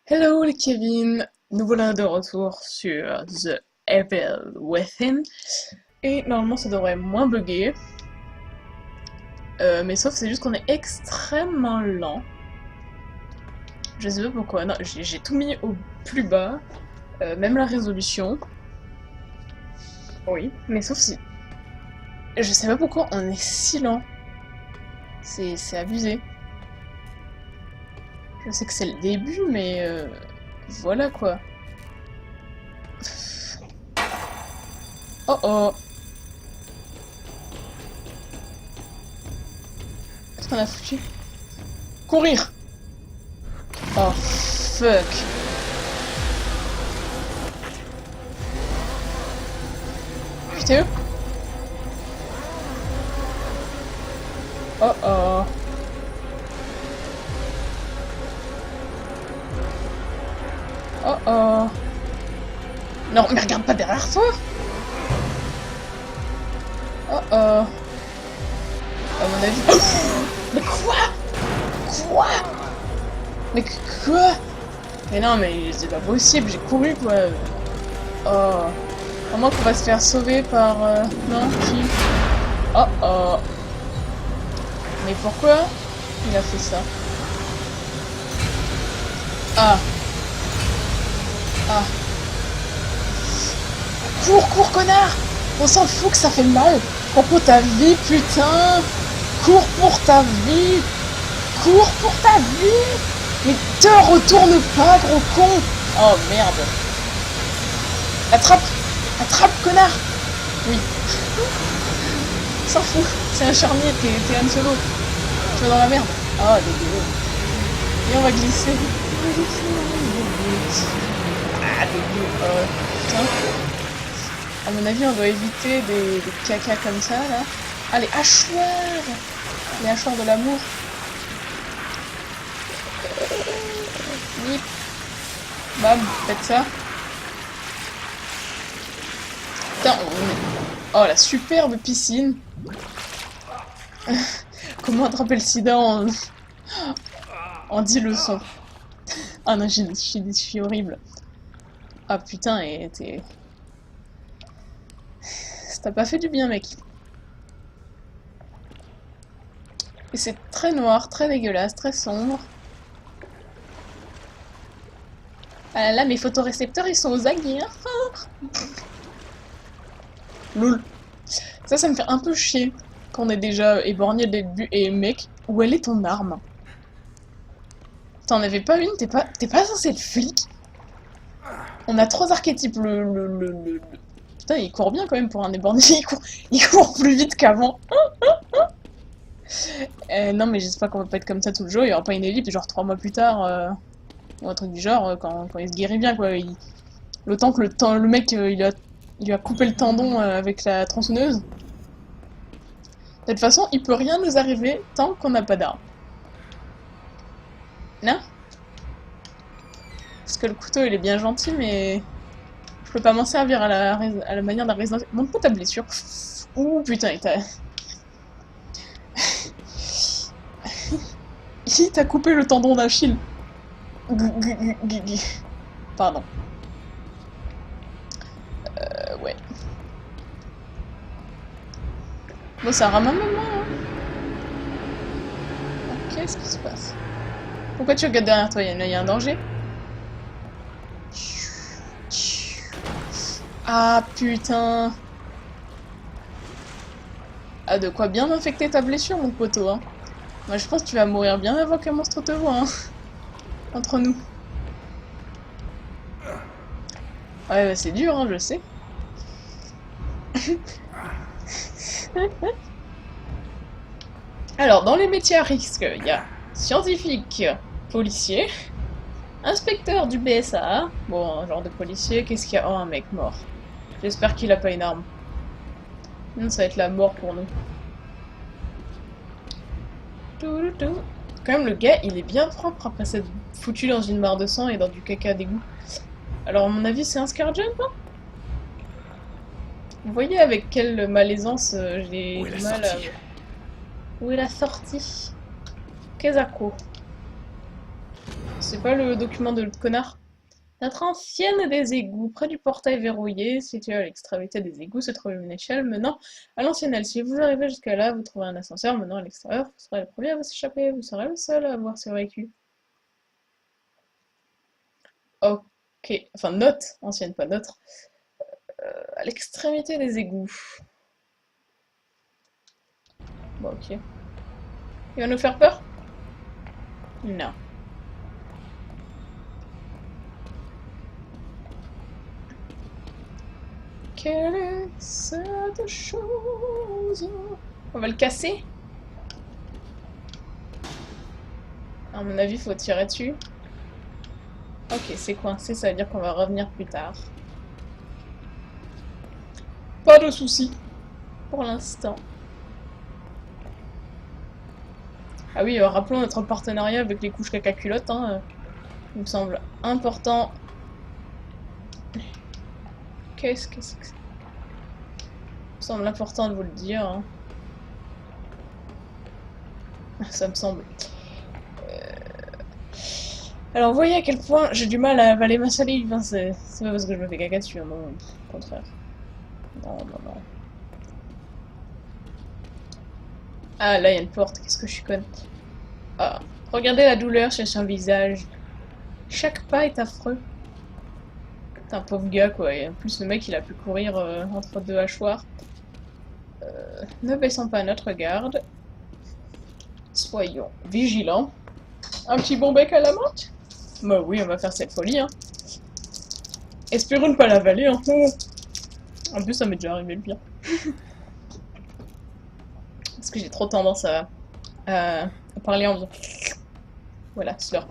Hello les Kevin, nous voilà de retour sur The Evil Within et normalement ça devrait moins bugger, mais sauf c'est juste qu'on est extrêmement lent. Je sais pas pourquoi, non, j'ai tout mis au plus bas, même la résolution. Oui, mais sauf si... Je sais pas pourquoi on est si lent, c'est abusé. Je sais que c'est le début, mais voilà quoi. Oh oh! Qu'est-ce qu'on a foutu? Courir! Oh fuck! Putain! Oh oh! Oh oh! Non, mais regarde pas derrière toi! Oh oh! À mon avis... Mais quoi? Quoi? Mais quoi? Mais non, mais c'est pas possible, j'ai couru quoi! Oh! À moins qu'on va se faire sauver par... Non, qui? Oh oh! Mais pourquoi il a fait ça? Ah! Ah! Cours, cours, connard! On s'en fout que ça fait mal! Cours pour ta vie, putain! Cours pour ta vie! Cours pour ta vie! Mais te retourne pas, gros con! Oh merde! Attrape! Attrape, connard! Oui. S'en fout, c'est un charnier, t'es Han Solo. Tu vas dans la merde. Oh, dégueu. Et on va glisser. Ah, dégueu. Putain. À mon avis, on doit éviter des cacas comme ça, là. Ah, les hachoirs! Les hachoirs de l'amour. Nip. Bam, faites ça. Putain, oh, la superbe piscine. Comment attraper le sida en 10 leçons. Ah non, je suis horrible. Ah putain, et t'es... Ça t'a pas fait du bien, mec. Et c'est très noir, très dégueulasse, très sombre. Ah là, mes photorécepteurs, ils sont aux aguets, hein. Loul. Ça me fait un peu chier qu'on est déjà éborgné dès le début. Et mec, où elle est ton arme? T'en avais pas une? T'es pas censé être flic? On a 3 archétypes. Putain, il court bien quand même pour un éborgné. Il court plus vite qu'avant. Non, mais j'espère qu'on va pas être comme ça tout le jour. Il y aura pas une ellipse, genre 3 mois plus tard, ou un truc du genre, quand il se guérit bien, quoi. Le temps que le mec, il a coupé le tendon avec la tronçonneuse. De toute façon, il peut rien nous arriver tant qu'on n'a pas d'arme. Non? Parce que le couteau, il est bien gentil, mais... Je peux pas m'en servir à la manière d'un Resident Evil. Montre-moi ta blessure. Ouh, putain, il t'a coupé le tendon d'Achille. Pardon. Ouais. Bon, ça rame un moment, hein. Qu'est-ce qui se passe? Pourquoi tu regardes derrière toi? Il y a un danger? Ah, putain. Ah, de quoi bien infecter ta blessure, mon poteau, hein. Moi, je pense que tu vas mourir bien avant qu'un monstre te voie, hein. Entre nous. Ouais, bah, c'est dur, hein, je sais. Alors, dans les métiers à risque, il y a scientifique, policier, inspecteur du BSA. Bon, un genre de policier, qu'est-ce qu'il y a? Oh, un mec mort. J'espère qu'il a pas une arme. Sinon, ça va être la mort pour nous. Quand même, le gars, il est bien propre après s'être foutu dans une mare de sang et dans du caca d'égout. Alors, à mon avis, c'est un Scarjump, hein? Vous voyez avec quelle malaisance j'ai du mal à... Où est la sortie? Kezako. C'est pas le document de l'autre connard? Notre ancienne des égouts, près du portail verrouillé, situé à l'extrémité des égouts, se trouve une échelle menant à l'ancienne aile. Si vous arrivez jusqu'à là, vous trouverez un ascenseur menant à l'extérieur. Vous serez le premier à vous échapper. Vous serez le seul à avoir survécu. Ok. Enfin, note. Ancienne, pas notre. À l'extrémité des égouts. Bon, ok. Il va nous faire peur? Non. Quelle est cette chose? On va le casser? À mon avis, faut tirer dessus. Ok, c'est coincé, ça veut dire qu'on va revenir plus tard. Pas de soucis. Pour l'instant. Ah oui, rappelons notre partenariat avec les couches caca-culottes, hein. Il me semble important. Qu'est-ce que c'est que ça? Il me semble important de vous le dire. Hein. Ça me semble. Alors, vous voyez à quel point j'ai du mal à avaler ma salive. Hein. C'est pas parce que je me fais caca dessus, hein, non, au contraire. Non, non, non. Ah, là, il y a une porte, qu'est-ce que je suis conne. Ah, regardez la douleur sur son visage. Chaque pas est affreux. C'est un pauvre gars, quoi. Et en plus, le mec, il a pu courir entre deux hachoirs. Ne baissons pas notre garde. Soyons vigilants. Un petit bon bec à la menthe? Bah oui, on va faire cette folie, hein. Espérons ne pas l'avaler, hein. En plus, ça m'est déjà arrivé le pire. Parce que j'ai trop tendance à parler en faisant... Voilà, slurp.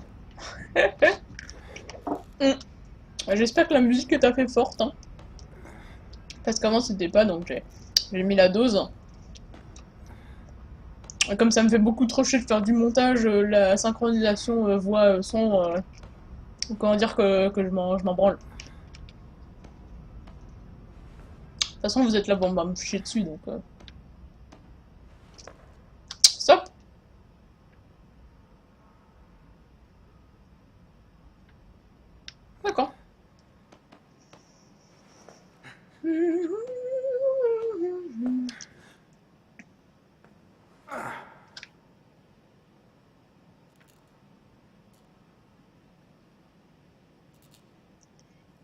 J'espère que la musique t'a fait forte, hein. Parce qu'avant, c'était pas, donc j'ai mis la dose. Et comme ça me fait beaucoup trop chier de faire du montage, la synchronisation voix-son... comment dire que je m'en branle. De toute façon, vous êtes là pour me chier dessus, donc... Stop! D'accord.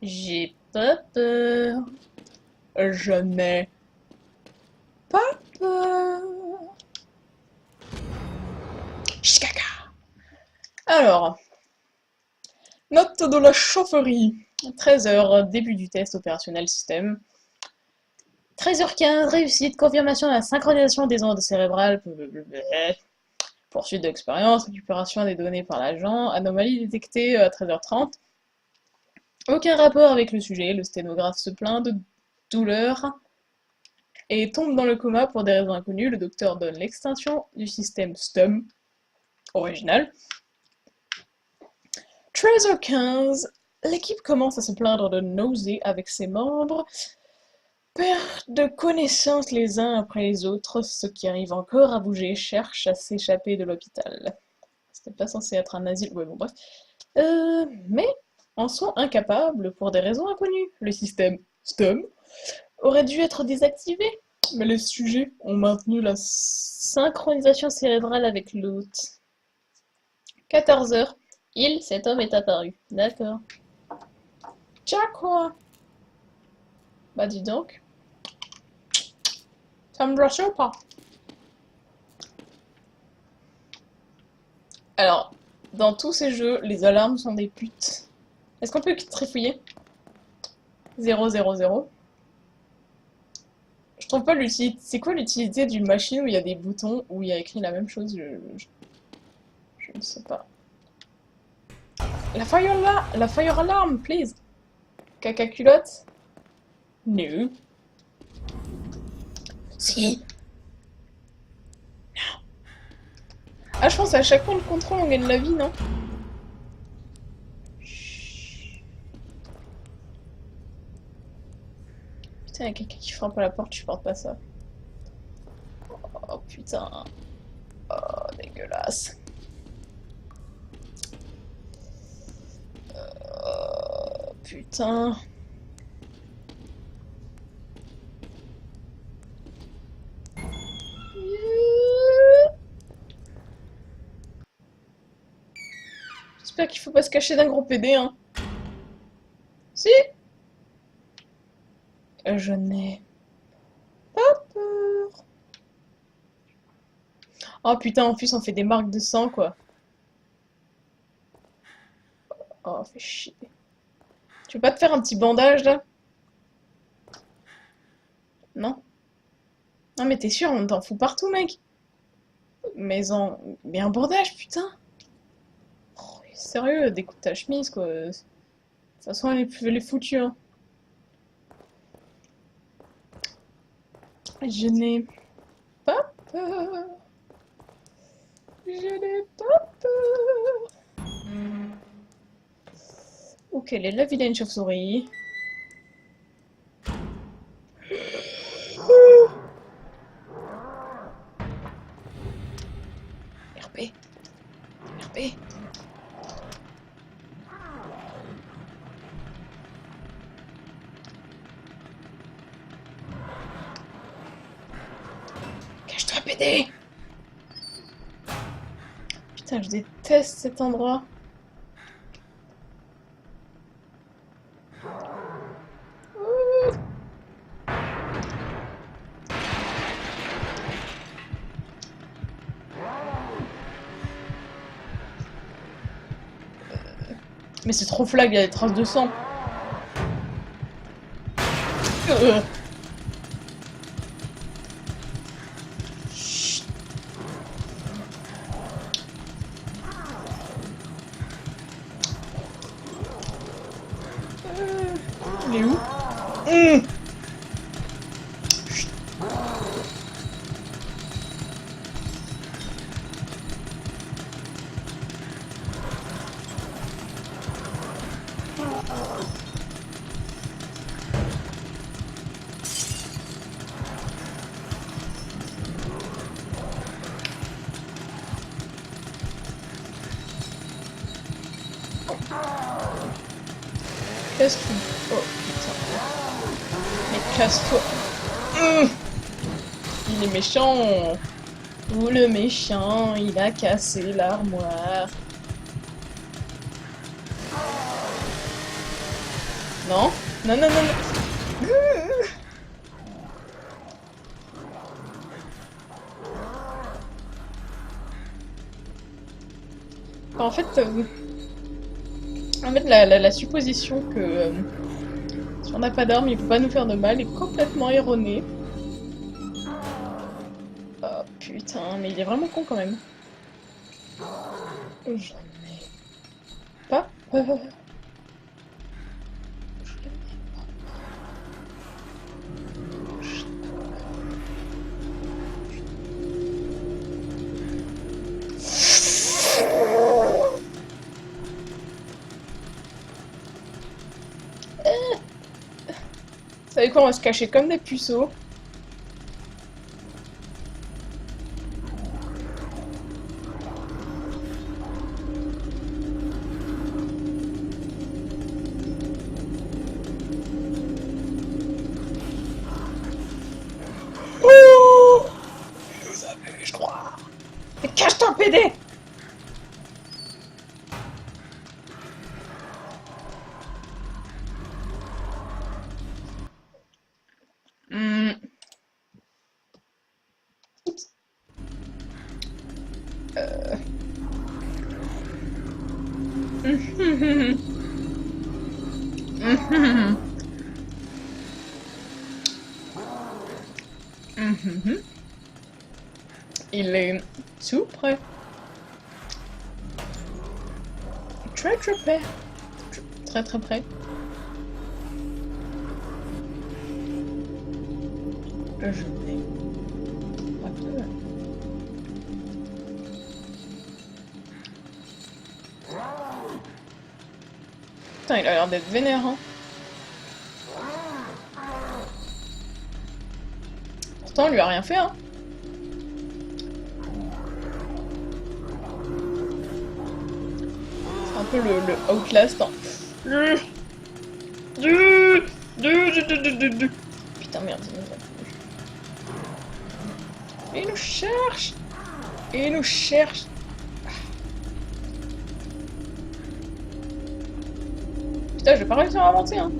J'ai pas peur. Je n'ai pas peur. Chicaca. Alors, note de la chaufferie. 13h, début du test opérationnel système. 13h15, réussite, confirmation de la synchronisation des ondes cérébrales. Poursuite d'expérience, récupération des données par l'agent. Anomalie détectée à 13h30. Aucun rapport avec le sujet, le sténographe se plaint de douleur et tombe dans le coma pour des raisons inconnues. Le docteur donne l'extinction du système STUM original. 13h15, l'équipe commence à se plaindre de nausées avec ses membres. Perte de connaissance les uns après les autres, ceux qui arrivent encore à bouger cherchent à s'échapper de l'hôpital. C'était pas censé être un asile, ouais bon bref. Mais en sont incapables pour des raisons inconnues. Le système STUM aurait dû être désactivé, mais les sujets ont maintenu la synchronisation cérébrale avec l'hôte. 14h, cet homme est apparu. D'accord. Tiens quoi? Bah dis donc. Ça me rassure pas. Alors, dans tous ces jeux, les alarmes sont des putes. Est-ce qu'on peut trifouiller? 000. Je trouve pas l'utilité. C'est quoi l'utilité d'une machine où il y a des boutons où il y a écrit la même chose? Je ne sais pas. La fire alarm, please. Caca culotte? No. Si. Non. Ah, je pense à chaque point de contrôle on gagne la vie, non? Putain, il y a quelqu'un qui frappe à la porte, je supporte pas ça. Oh putain. Oh, dégueulasse. putain. J'espère qu'il faut pas se cacher d'un gros PD, hein. Si. Je n'ai pas peur. Oh putain, en plus on fait des marques de sang, quoi. Oh, fait chier. Tu veux pas te faire un petit bandage, là? Non? Non, mais t'es sûr, on t'en fout partout, mec. Mais un bandage, putain. Oh, sérieux, découpe ta chemise, quoi. De toute façon, elle est foutue, hein. Je n'ai pas peur. Je n'ai pas peur. Ou quelle est la vilaine chauve-souris? RP. RP. Cache-toi, PD. Putain, je déteste cet endroit. Mais c'est trop flag, il y a des traces de sang. Chut. Il est où? Chut. Qu'est-ce que tu... Oh putain. Mais casse-toi. Il est méchant. Oh le méchant, il a cassé l'armoire. Non? Non, non, non, non. En fait, la supposition que si on n'a pas d'armes, il ne faut pas nous faire de mal est complètement erronée. Oh putain, mais il est vraiment con quand même. J'en ai pas peur. Vous savez quoi, on va se cacher comme des puceaux. Oh, il nous a vu, je crois. Mais cache-toi, PD! Oups. Il est tout près. Très très près. Très très près. Je n'ai pas peur. Putain, il a l'air d'être vénère, hein. Pourtant, on lui a rien fait, hein. C'est un peu le Outlast, hein. Putain, merde, il nous cherche. Il nous cherche. Putain, je vais pas réussir à avancer, hein.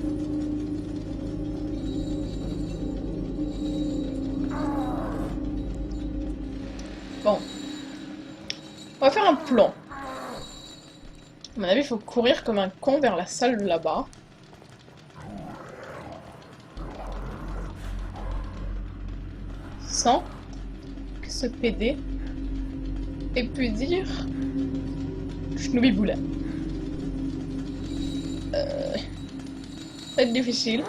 Bon. On va faire un plan. À mon avis, il faut courir comme un con vers la salle là-bas. Sans que ce PD ait pu dire Schnoubiboula. Ça va être difficile.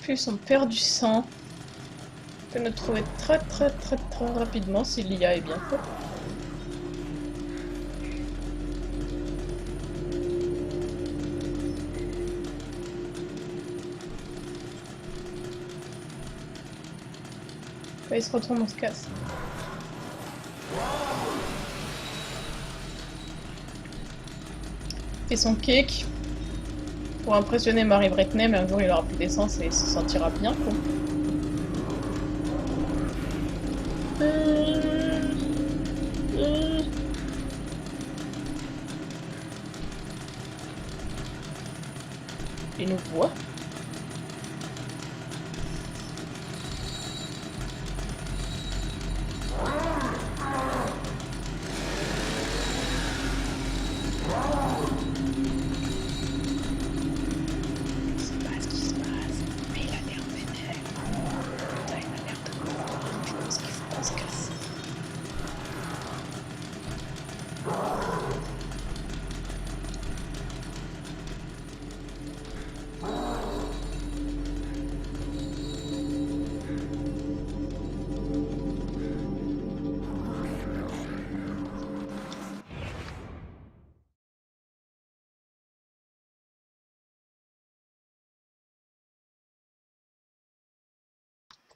Plus on perd du sang, on peut nous trouver très rapidement si l'IA est bien faite. Quand il se retourne, on se casse. Et son cake. Pour impressionner Marie Bretney, mais un jour il aura plus d'essence et il se sentira bien, quoi. Il nous voit.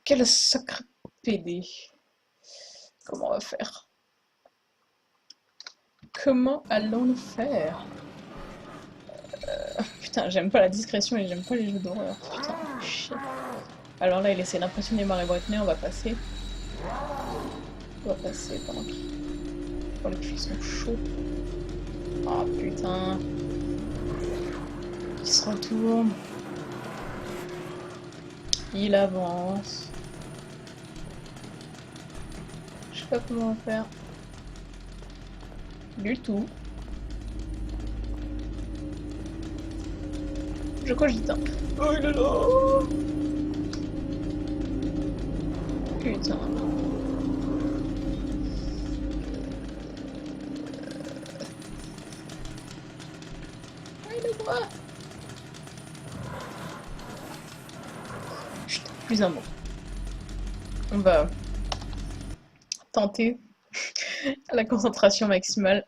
Quel sacré PD. Comment on va faire? Comment allons-nous faire? Putain, j'aime pas la discrétion et j'aime pas les jeux d'horreur. Putain, chier. Alors là, il essaie d'impressionner Marie Bretney, on va passer. On va passer pendant que les filles sont chauds. Ah putain. Il se retourne. Il avance. Je sais pas comment on va faire. Du tout. Je cogite. Oh, il est là. Putain. Il le voit. Chut, plus un mot. On va tenter à la concentration maximale.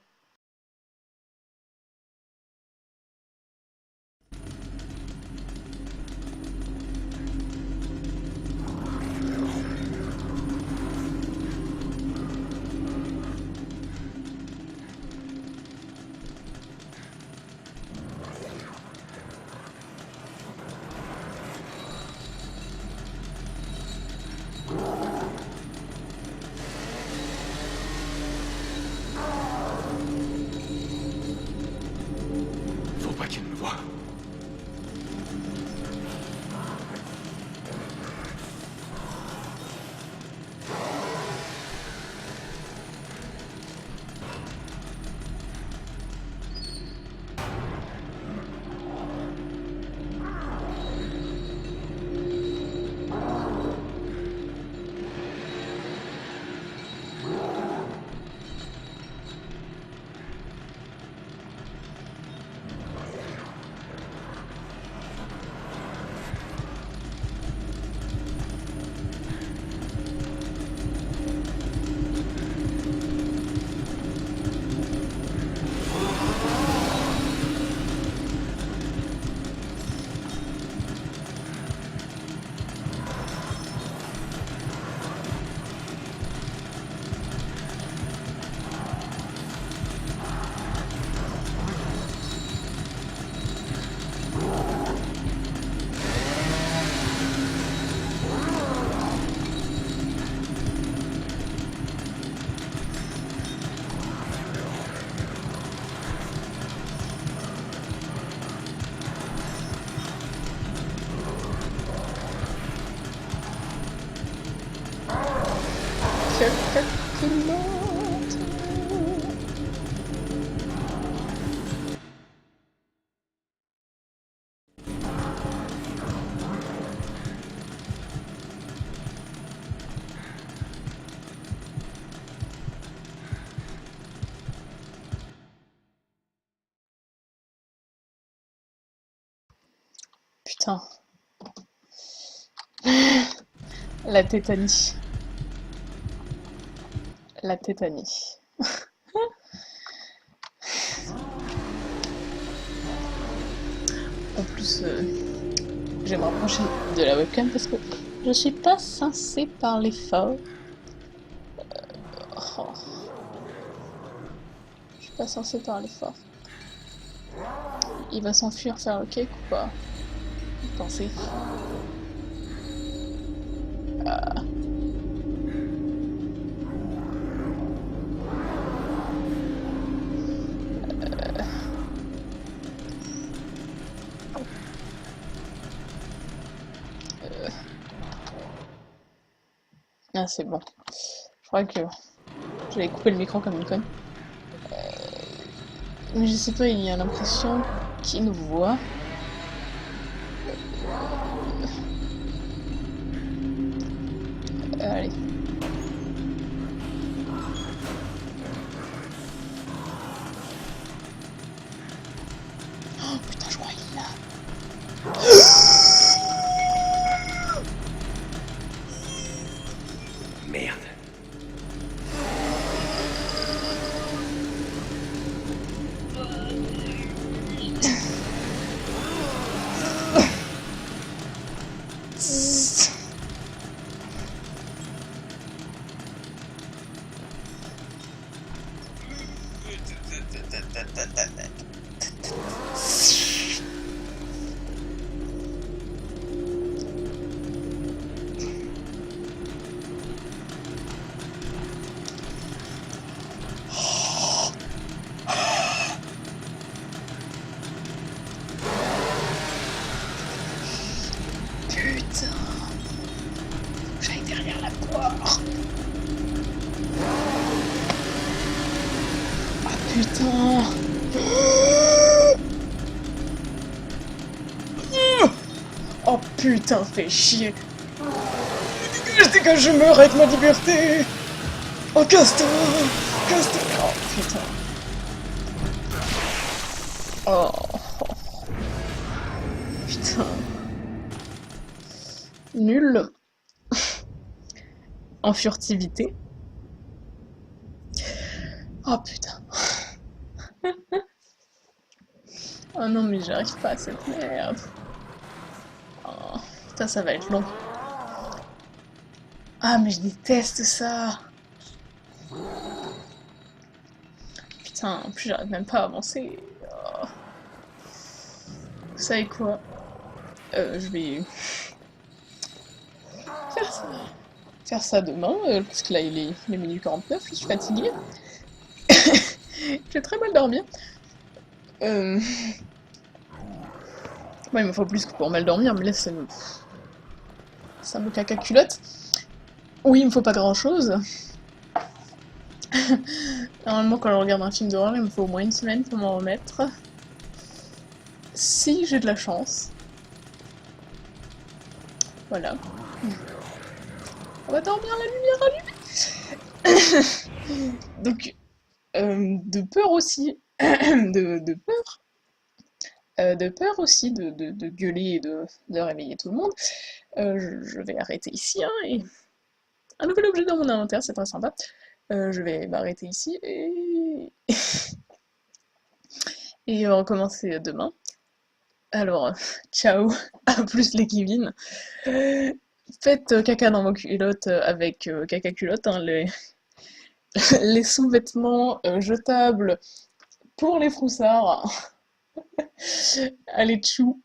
calculette. Putain. La tétanie. La tétanie. En plus, je vais me rapprocher de la webcam parce que je suis pas censée parler fort. Oh. Je suis pas censée parler fort. Il va s'enfuir faire le cake ou pas? Vous pensez? Ah, c'est bon. Je crois que j'avais coupé le micro comme une conne. Mais je sais pas, il y a l'impression qu'il nous voit. Allez. Oh putain, je crois qu'il est là. Merde. Putain. J'aille derrière la poire. Ah putain. Oh putain, fais chier. Dégage, je meurs avec ma liberté. Oh, casse-toi. Casse-toi. Oh putain. Oh. Putain. Nul. En furtivité. Oh putain. Oh non, mais j'arrive pas à cette merde. Oh, putain, ça va être long. Ah, mais je déteste ça. Putain, en plus, j'arrive même pas à avancer. Oh. Vous savez quoi? Je vais faire ça demain, parce que là, il est minuit 49, je suis fatiguée. J'ai très mal dormir. Ouais, il me faut plus que pour mal dormir, mais là, ça me caca culotte. Oui, il me faut pas grand chose. Normalement, quand je regarde un film d'horreur, il me faut au moins une semaine pour m'en remettre. Si j'ai de la chance. Voilà. On va dormir la lumière allumée. Donc, de peur aussi. De peur aussi de gueuler et de réveiller tout le monde. Je vais arrêter ici, hein, et un nouvel objet dans mon inventaire, c'est très sympa. Je vais m'arrêter ici et on va recommencer demain. Alors, ciao, à plus les Kevin. Faites caca dans vos culottes avec caca culotte, hein, les sous-vêtements jetables pour les froussards. Allez, tchou.